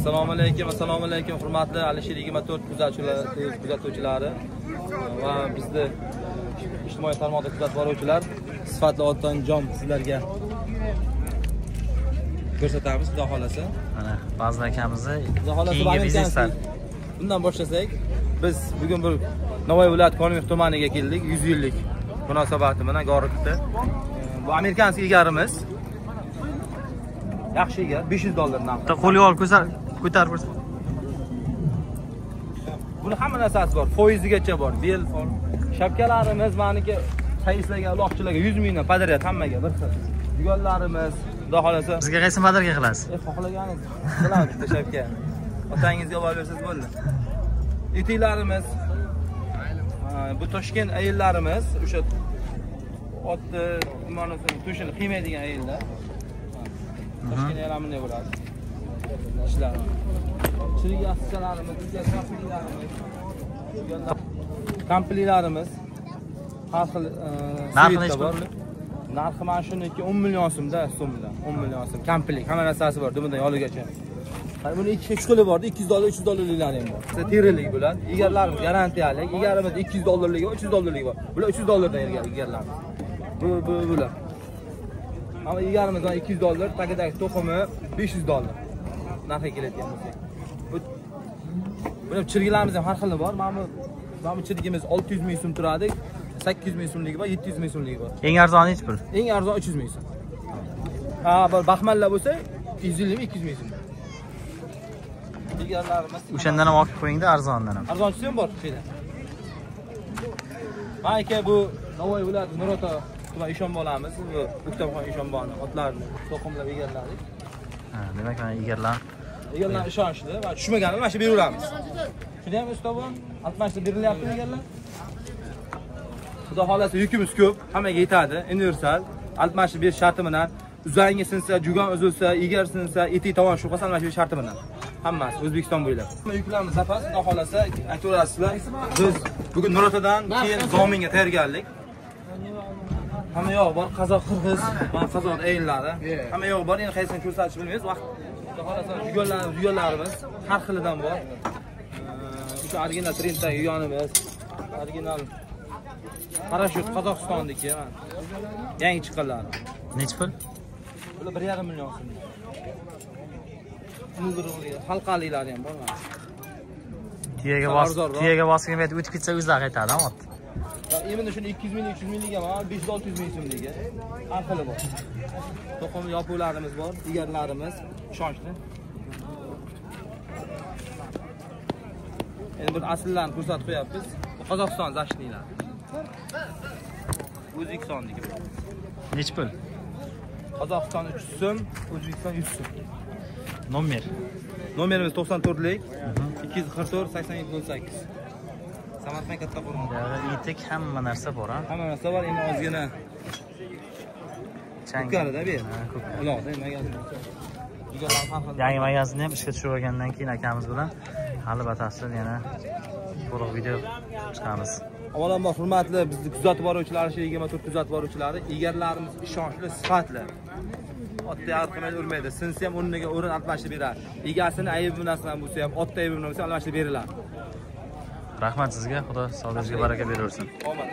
Assalomu alaykum hurmatli Alisher 24 kuzatuvchilari va bizni ijtimoiy tarmoqda kuzatib boruvchilar, sifatli otdan jom sizlarga ko'rsatamiz, xudo xolasa. Mana Fazl akamizni keyingi bizneslar. Bundan boshlasak, biz bugun bir Navoiy viloyati Konimix tumaniga keldik, 100 yillik munosabati bilan Gorikda. Bu amerikanskiy egarimiz. Yaxshi egar, $500 narxi. Qo'lga olib ko'tarib ko'rsa. Buni hamma narsasi bor, foizigacha bor. Bel, shapkalarimiz meniki sayislarga, uloqchilarga 100 mingdan podaryat hammaga bir xil. Yugonlarimiz, xudo xolasa. Bizga qaysi podarka qilasiz? Xohlaganingiz bilan bitta shapka. Otangizga olib bersangiz bo'ldi. Etiklarimiz. Bu Toshkent ayollarimiz, o'sha otni nimasini tushini qiymaydigan ayollar. Toshkent ayollar bunday bo'ladi. Ishlar. Chirik aksiyalarimiz, kompleklarimiz har xil narxi bor. Narxi mana shuniki 10 million so'mda, 10 million so'm. Komplekt, hamma narsasi bor, dumidan yoligacha. Buni ikki xili bor, $200, $300'liklari ham bor. Terilik bo'ladi. Egarlarimiz garantiyali. Egarimiz $200'ligi bor, $300'ligi bor. Bular $300'dan egarlarimiz. Bular. Ama egarimiz $200, tagidagi to'qimi $500 narxga keladigan bo'lsa. Buni chirgilarimiz ham har xili bor. Mana bu chirgimiz 600 ming so'm turadi, 800 ming so'mligi bor, 700 ming so'mligi bor. Eng arzoni nech pul? Eng arzon 300 ming so'm. Bir baxmallar bo'lsa 150 ming, 200 ming so'm. Egarlarimiz O'shandan ham olib qo'yingda, arzondan ham. Arzonchisi ham bor şeyda. Mana aka bu Navoiy viloyati Nurota tuman Ishonbolamiz. Bu Uktamxon Ishonboni otlarni to'qimlab egarladik. Demak, mana egarlar ishonchli va tushmaganini mana shu beraveramiz. Shunda ham ustob-on, altmashda berilyapti egarlar. Xudo xolasa yukimiz ko'p, hammaga yetadi. Universal, altmashda berish sharti bilan, uzangi sinsa, jugon uzilsa, egar sinsa, etik tomon shu qolsa altmashda berish sharti bilan. Hammasi O'zbekiston bo'ylab. Yuklarimiz zapas, xudo xolasa aytaverasizlar. Biz bugun Nurotadan keyin Zominga tayyorgarlik. Hamma yoq bor, qozoq, qirg'iz, mana qozoq ayillari. Hamma yoq bor, endi qaysini ko'rsatish bilmaymiz. Vaqt xohlasan yugonlarimiz har xilidan bor. O'sha original trenddan yugonimiz, original parashyut Qozog'istonniki, yangi chiqqanlar. Nech pul? Bular 1,5 million so'm. Halqaliklari ham bor mana. Tuyaga bosgan payt o'tib ketsa o'zlari qaytadi, ot. Endi shuni 200 ming, 300 mingga ham, 500-600 ming so'mliga har xili bor. To'qim yopuqlarimiz bor, egarlarimiz ishonchli. Endi bir asllarni ko'rsatib qo'yapmiz. Bu Qozog'iston zashtniylari. O'zbekistonniki bu. Nech pul? Qozog'iston 300 so'm, O'zbekiston 100 so'm. Nomerimiz 94lik 244 8708. Samarqand katta qo'rg'on. Etik hamma narsa bor, ha? Hamma narsa bor, endi ozgina ko'karida bu yer. Uloqda magazin. Yangi magazinni ham ishga tushirib olgandan keyin akamiz bilan hali batafsil yana to'liq video chiqamiz. Avvalambor hurmatli bizni kuzatib boruvchilar, Alisher 24 kuzatib boruvchilari, egarlarimiz ishonchli, sifatli. Otda arqamay urmaydi. Sinsa ham o'rniga o'rin almashtirib beradi. Egasini aybi narsadan bo'lsa ham, otda aybi bo'lsa ham almashtirib beriladi. Rahmat sizga, Xudo sog'lig'ingizga baraka bersin. Omad.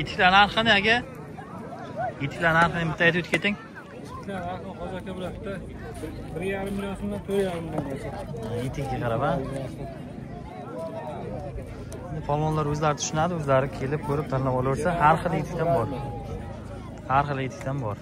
Etiklar narxi ne aka? Etiklar narxini bitta aytib keting. Hozir aka bularda 1,5 million so'mdan 4,5 milliongacha. Etikga qarab, ha? Polvonlar o'zlari tushunadi, o'zlari kelib ko'rib tanlab olaversa, har xil etikdan bor. Har xil etikdan bor.